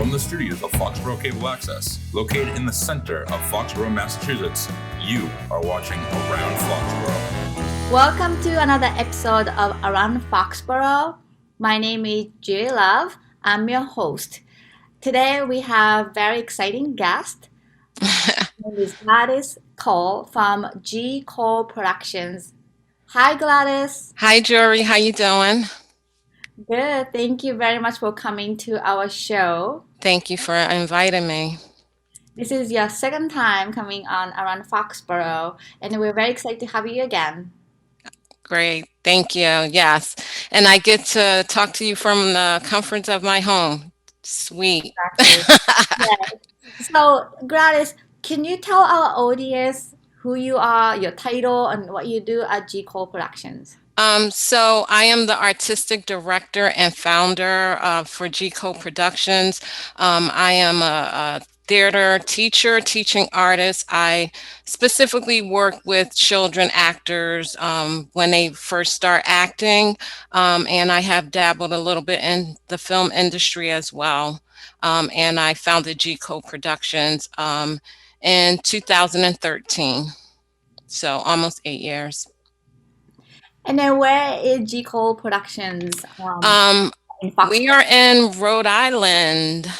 From the studios of Foxborough Cable Access, located in the center of Foxborough, Massachusetts, you are watching Around Foxborough. Welcome to another episode of Around Foxborough. My name is Juri Love. I'm your host. Today we have very exciting guest. Her name is Gladys Cole from G. Cole Productions. Hi, Gladys. Hi, Juri. How you doing? Good. Thank you very much for coming to our show. Thank you for inviting me. This is your second time coming on Around Foxborough, and we're very excited to have you again. Great. Thank you. Yes. And I get to talk to you from the comforts of my home. Sweet. Exactly. Yeah. So, Gladys, can you tell our audience who you are, your title, and what you do at G. Cole Productions? So I am the artistic director and founder for G Code Productions. I am a theater teacher, teaching artist. I specifically work with children actors when they first start acting, and I have dabbled a little bit in the film industry as well. And I founded G Code Productions in 2013, so almost 8 years. And then where is G. Cole Productions in We Foxborough? are in Rhode Island.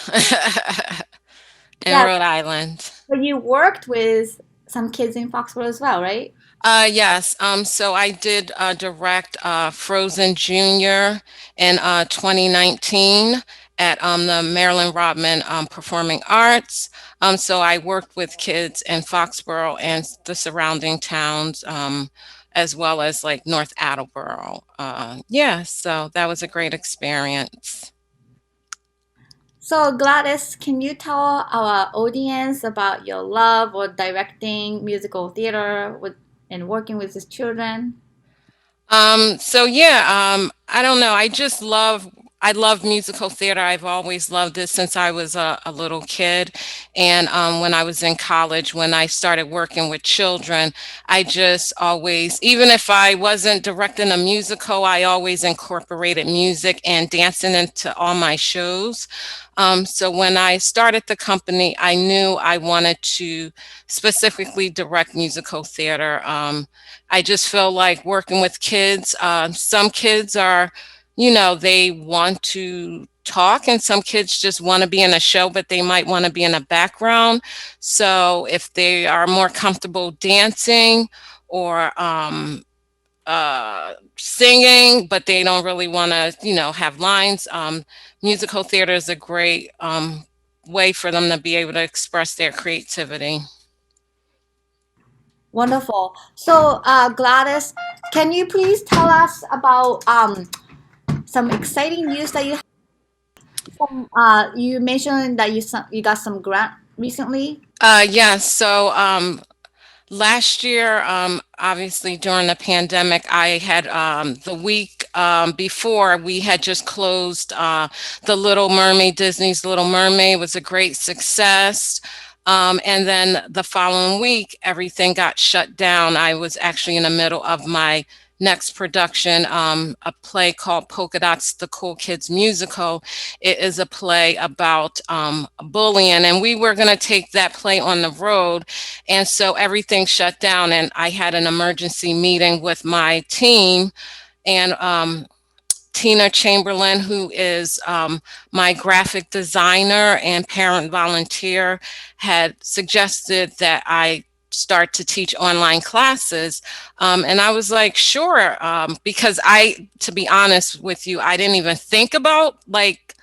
In Yeah, Rhode Island. but you worked with some kids in Foxborough as well, right? Yes. So I did direct Frozen Junior in 2019 at the Marilyn Rodman Performing Arts. So I worked with kids in Foxborough and the surrounding towns, as well as like North Attleboro. Yeah, so that was a great experience. So, Gladys, can you tell our audience about your love or directing musical theater and working with these children? So yeah, I don't know. I love musical theater. I've always loved it since I was a little kid. And when I was in college, when I started working with children, I just always, even if I wasn't directing a musical, I always incorporated music and dancing into all my shows. So when I started the company, I knew I wanted to specifically direct musical theater. I just feel like working with kids. Some kids are, they want to talk, and some kids just want to be in a show, but they might want to be in a background. So if they are more comfortable dancing or singing, but they don't really want to, have lines, musical theater is a great way for them to be able to express their creativity. Wonderful. So, Gladys, can you please tell us about some exciting news that you have? You mentioned that you got some grant recently. Yes. So last year, obviously during the pandemic, I had the week before we had just closed the Little Mermaid, Disney's Little Mermaid was a great success. And then the following week, everything got shut down. I was actually in the middle of my next production, a play called Polka Dots, the Cool Kids Musical. It is a play about bullying, and we were going to take that play on the road. And so everything shut down, and I had an emergency meeting with my team. And Tina Chamberlain, who is my graphic designer and parent volunteer, had suggested that I start to teach online classes. And I was like, sure, because to be honest with you, I didn't even think about like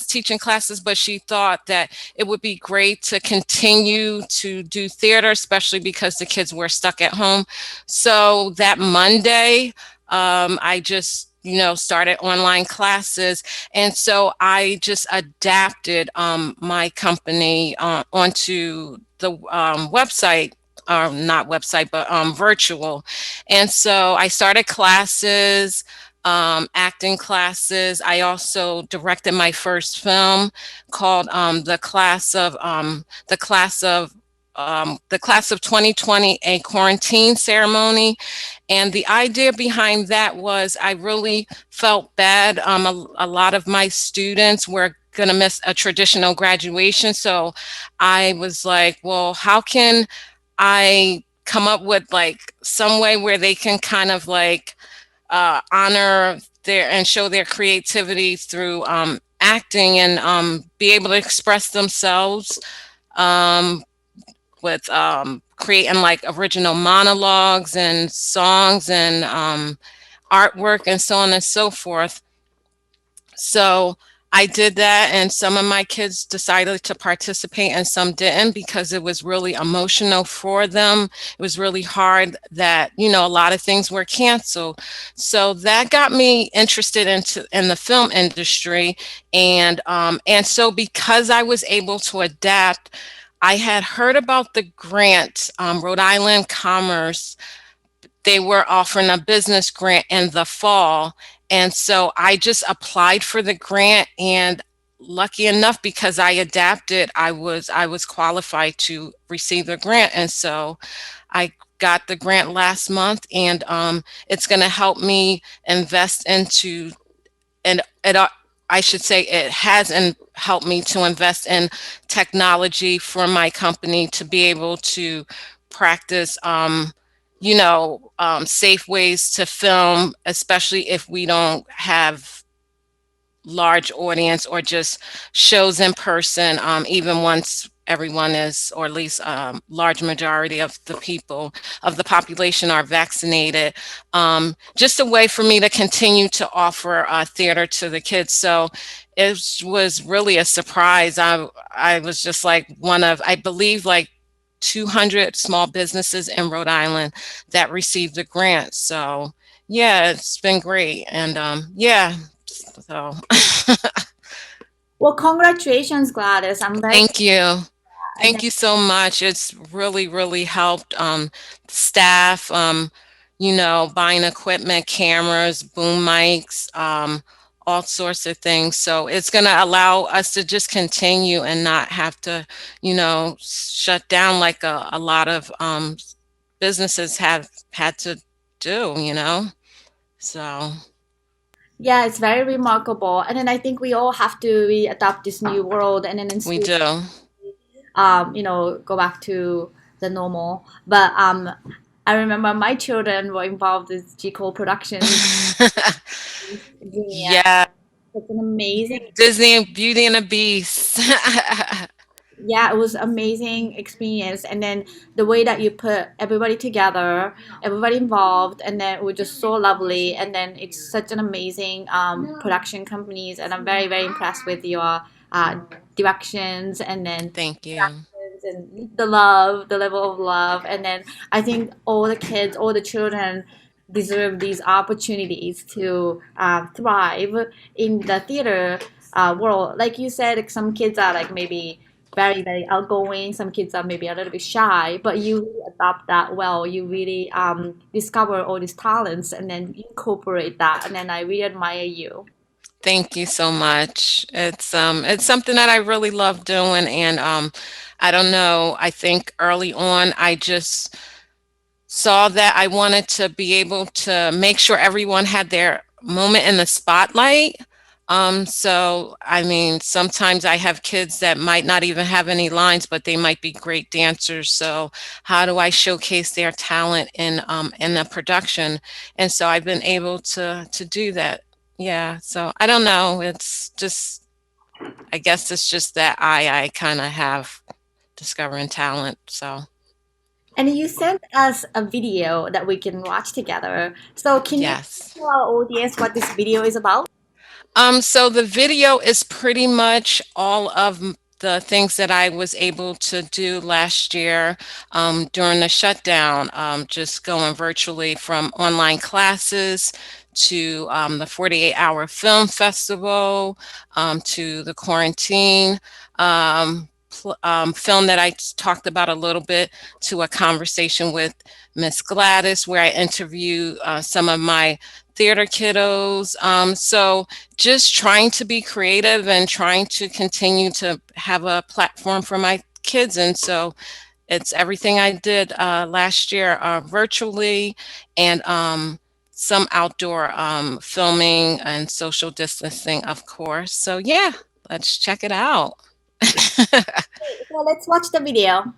teaching classes, but she thought that it would be great to continue to do theater, especially because the kids were stuck at home. So that Monday, I just started online classes. And so I just adapted my company onto the website, or not website, but virtual. And so I started classes, acting classes. I also directed my first film called the class of the class of 2020 a quarantine ceremony. And the idea behind that was I really felt bad. A lot of my students were going to miss a traditional graduation. So I was like, well, how can I come up with like some way where they can kind of like honor their and show their creativity through acting and be able to express themselves um, with creating like original monologues and songs and artwork and so on and so forth. So I did that, and some of my kids decided to participate and some didn't because it was really emotional for them. It was really hard that, you know, a lot of things were canceled. So that got me interested in the film industry. And so because I was able to adapt, I had heard about the grant, Rhode Island Commerce. They were offering a business grant in the fall. And so I just applied for the grant, and lucky enough, because I adapted, I was qualified to receive the grant. And so I got the grant last month, and it's going to help me invest into, and I should say it has helped me to invest in technology for my company to be able to practice, safe ways to film, especially if we don't have large audience or just shows in person, even once everyone is, or at least large majority of the people of the population are vaccinated. Just a way for me to continue to offer theater to the kids. So it was really a surprise. I was just like one of, I believe, like 200 small businesses in Rhode Island that received a grant. So yeah, it's been great. And yeah, so Well, congratulations, Gladys. I'm very thank you. and Thank you so much. It's really, really helped staff, buying equipment, cameras, boom mics, all sorts of things. So it's going to allow us to just continue and not have to, shut down like a lot of businesses have had to do. So yeah, it's very remarkable. And then I think we all have to adapt this new world and then we still, do. go back to the normal. But I remember my children were involved with G Cole Productions. Yeah, Yeah, it's an amazing. Disney and Beauty and the Beast. Yeah, it was amazing experience. And then the way that you put everybody together, everybody involved, and then it was just so lovely. And then it's such an amazing production companies, and I'm very, very impressed with your uh, directions and then Thank you. and the love, the level of love. And then I think all the kids, all the children deserve these opportunities to thrive in the theater world. Like you said, like some kids are like maybe very, very outgoing. Some kids are maybe a little bit shy, but you really adopt that well. You really discover all these talents and then incorporate that. And then I really admire you. Thank you so much. It's something that I really love doing, and I don't know, I think early on I just saw that I wanted to be able to make sure everyone had their moment in the spotlight. So I mean, sometimes I have kids that might not even have any lines, but they might be great dancers. So how do I showcase their talent in the production? And so I've been able to do that. Yeah. So I don't know. It's just, I guess it's just that I kind of have discovering talent. So And you sent us a video that we can watch together. So can you yes. tell our audience what this video is about? So the video is pretty much all of the things that I was able to do last year during the shutdown, just going virtually from online classes to the 48-hour film festival, to the quarantine film that I talked about a little bit, to a conversation with Miss Gladys, where I interview some of my theater kiddos. So just trying to be creative and trying to continue to have a platform for my kids. And so It's everything I did last year virtually, and some outdoor filming and social distancing, of course. So yeah, let's check it out. So let's watch the video.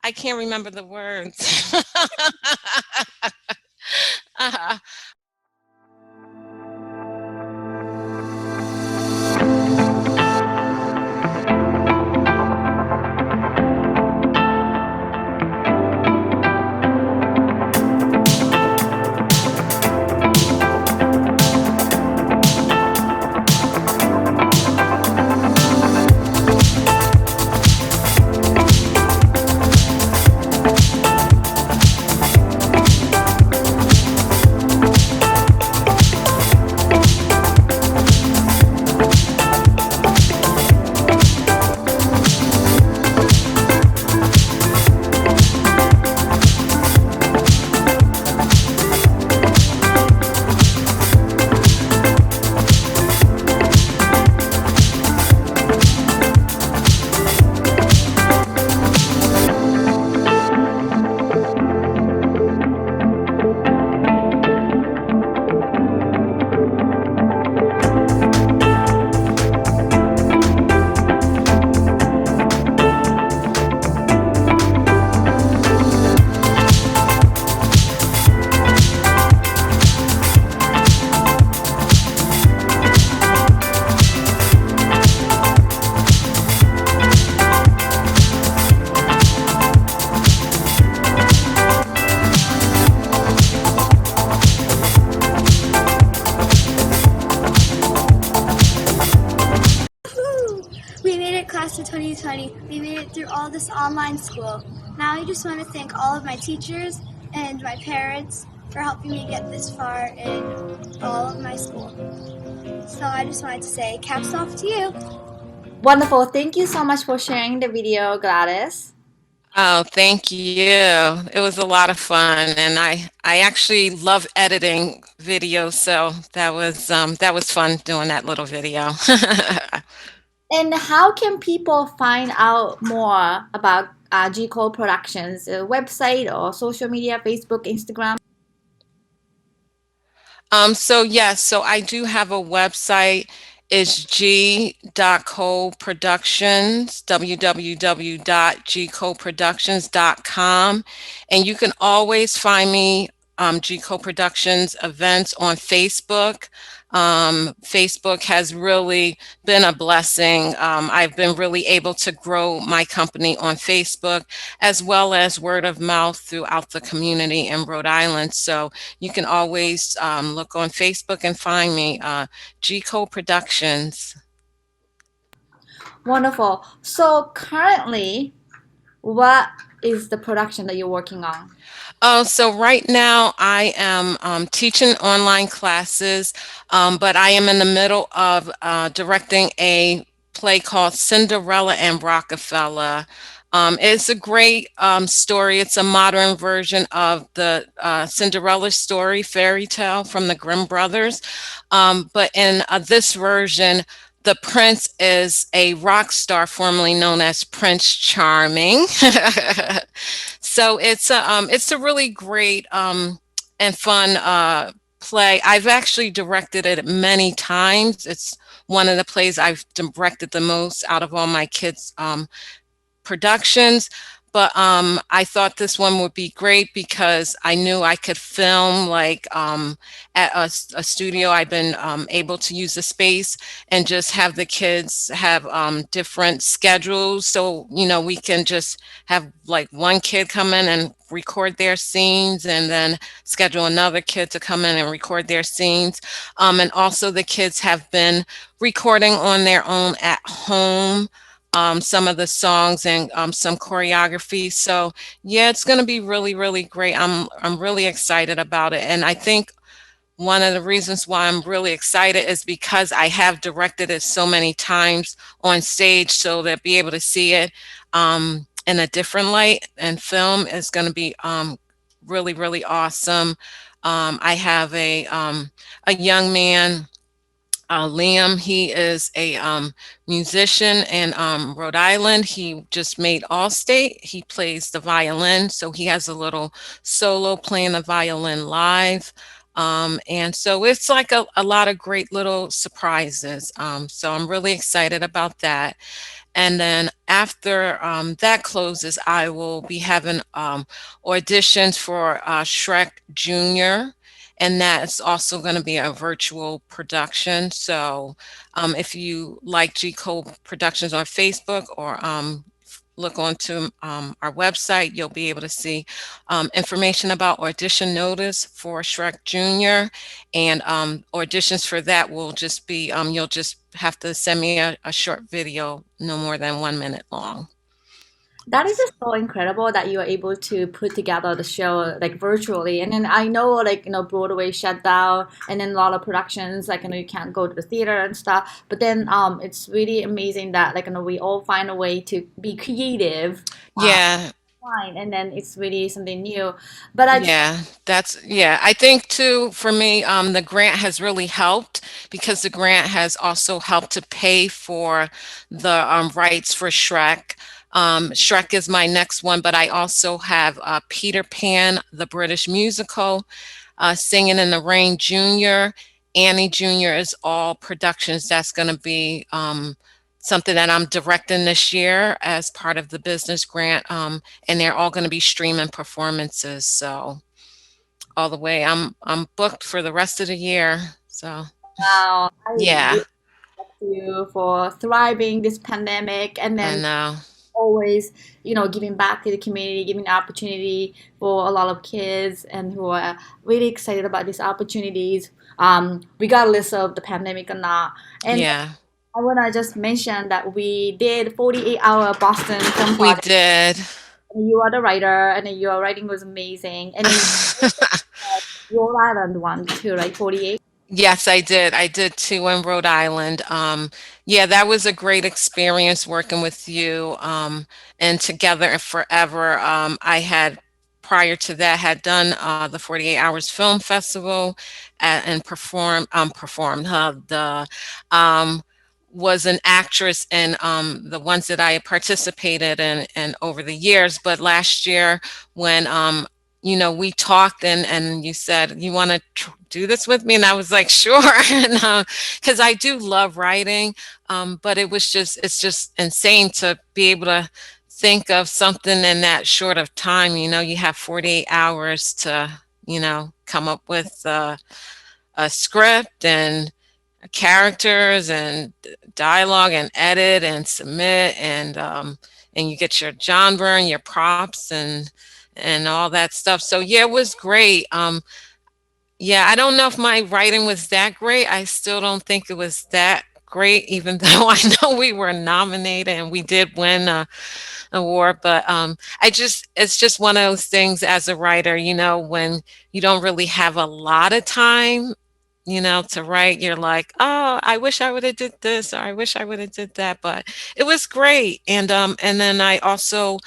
I can't remember the words. We made it class of 2020. We made it through all this online school. Now I just want to thank all of my teachers and my parents for helping me get this far in all of my school. So I just wanted to say caps off to you. Wonderful. Thank you so much for sharing the video, Gladys. Oh, thank you. It was a lot of fun, and I actually love editing videos, so that was fun doing that little video. And how can people find out more about G Cole Productions website or social media, Facebook, Instagram? So yes, so I do have a website. It's g.coproductions, www.gcoproductions.com. And you can always find me, G Co-Productions events on Facebook. Facebook has really been a blessing. I've been really able to grow my company on Facebook as well as word of mouth throughout the community in Rhode Island. So you can always look on Facebook and find me, G-Co Productions. Wonderful. So currently, what is the production that you're working on? Oh, so right now I am teaching online classes, but I am in the middle of directing a play called Cinderella and Rockefeller. It's a great story. It's a modern version of the Cinderella story fairy tale from the Grimm brothers. But in this version, the prince is a rock star formerly known as Prince Charming. So it's a really great and fun play. I've actually directed it many times. It's one of the plays I've directed the most out of all my kids' productions. But I thought this one would be great because I knew I could film like at a studio. I've been able to use the space and just have the kids have different schedules. So, you know, we can just have like one kid come in and record their scenes and then schedule another kid to come in and record their scenes. And also the kids have been recording on their own at home, some of the songs and some choreography. So yeah, it's going to be really, really great. I'm really excited about it, and I think one of the reasons why I'm really excited is because I have directed it so many times on stage, so to be able to see it in a different light and film is going to be really, really awesome. I have a young man, Liam. He is a musician in Rhode Island. He just made All-State. He plays the violin, so he has a little solo playing the violin live. And so it's like a lot of great little surprises. So I'm really excited about that. And then after that closes, I will be having auditions for Shrek Junior, and that's also going to be a virtual production. So if you like G Code Productions on Facebook or look onto our website, you'll be able to see information about audition notice for Shrek Junior. And auditions for that will just be, you'll just have to send me a short video, no more than 1 minute long. That is just so incredible that you are able to put together the show like virtually. And then I know like Broadway shut down, and then a lot of productions like you can't go to the theater and stuff. But then it's really amazing that like we all find a way to be creative. Yeah. Fine, and then it's really something new. But Yeah, I think too, for me, the grant has really helped because the grant has also helped to pay for the rights for Shrek. Shrek is my next one, but I also have Peter Pan, the British musical, Singing in the Rain Junior, Annie Junior is all productions. That's going to be something that I'm directing this year as part of the business grant, and they're all going to be streaming performances. So all the way, I'm booked for the rest of the year. So wow, I yeah, really thank you for thriving this pandemic, and I then know. always, giving back to the community, giving opportunity for a lot of kids and who are really excited about these opportunities, regardless of the pandemic or not. And Yeah, I want to just mention that we did 48-hour Boston film we project. did. And you are the writer, and then your writing was amazing. And then Rhode Island one too, right? 48. Yes, I did. I did too in Rhode Island. Yeah, that was a great experience working with you. And Together and Forever. I had prior to that had done the 48 Hours Film Festival and performed the um, was an actress in the ones that I had participated in and over the years. But last year, when we talked and you said you want to do this with me, and I was like, sure, and because I do love writing, but it's just insane to be able to think of something in that short of time. You have 48 hours to come up with a script and characters and dialogue and edit and submit and you get your genre and your props and all that stuff. So yeah, it was great. Yeah, I don't know if my writing was that great. I still don't think it was that great, even though I know we were nominated and we did win a award. But it's just one of those things as a writer, when you don't really have a lot of time to write, you're like, oh, I wish I would have did this, or I wish I would have did that. But it was great. And then I also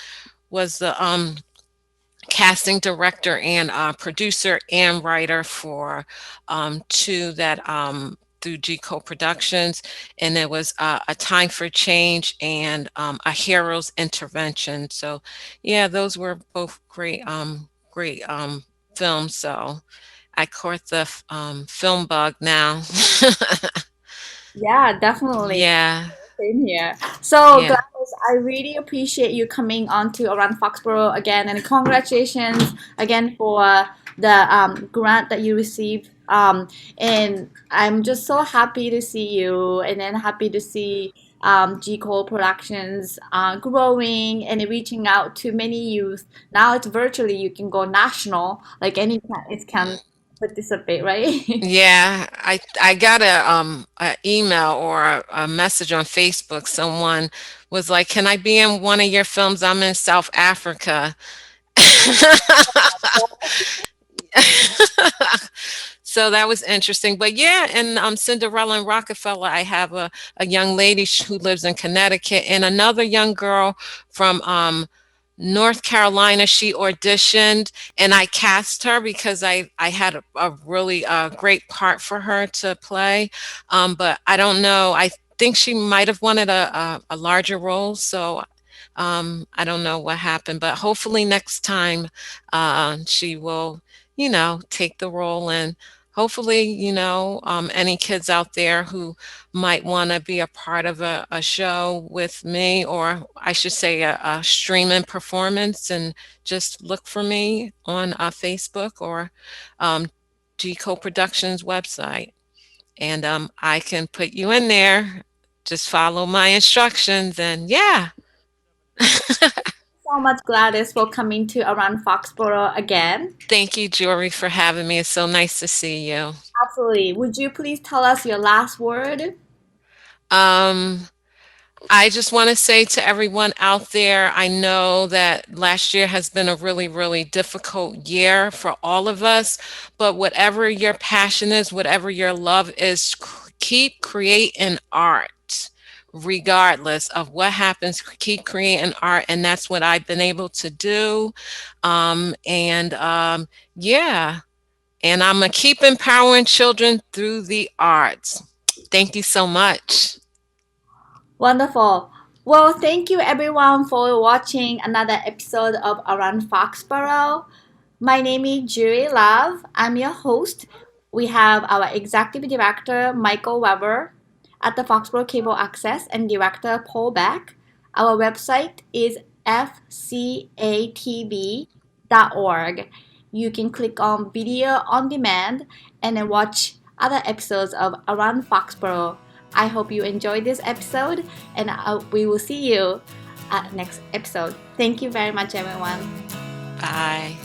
was the casting director and producer and writer for two that through G Co-Productions, and it was A Time for Change and A Hero's Intervention. So yeah, those were both great films. So I caught the film bug now. Yeah, definitely. Yeah, Same here. So, yeah. Gladys, I really appreciate you coming on to Around Foxborough again, and congratulations again for the grant that you received. And I'm just so happy to see you, and then happy to see G Cole Productions growing and reaching out to many youth. Now it's virtually, you can go national, like any it can participate, right? Yeah, I got a email or a message on Facebook. Someone was like, "Can I be in one of your films? I'm in South Africa." So that was interesting. But yeah, and Cinderella and Rockefeller, I have a young lady who lives in Connecticut and another young girl from North Carolina. She auditioned and I cast her because I had a really great part for her to play. But I don't know. I think she might have wanted a larger role. So I don't know what happened, but hopefully next time she will, take the role and hopefully, any kids out there who might want to be a part of a show with me, or I should say a streaming performance, and just look for me on Facebook or um, G Co-Productions website. And I can put you in there. Just follow my instructions and yeah. So much, Gladys, for coming to Around Foxborough again. Thank you, Juri, for having me. It's so nice to see you. Absolutely. Would you please tell us your last word? Um, I just want to say to everyone out there, I know that last year has been a really, really difficult year for all of us, but whatever your passion is, whatever your love is, keep creating art. Regardless of what happens, keep creating art. And that's what I've been able to do. And yeah, and I'm going to keep empowering children through the arts. Thank you so much. Wonderful. Well, thank you everyone for watching another episode of Around Foxborough. My name is Juri Love. I'm your host. We have our executive director, Michael Weber, at the Foxborough Cable Access, and director, Paul Beck. Our website is fcatv.org. You can click on video on demand and then watch other episodes of Around Foxborough. I hope you enjoyed this episode, and we will see you at next episode. Thank you very much, everyone. Bye.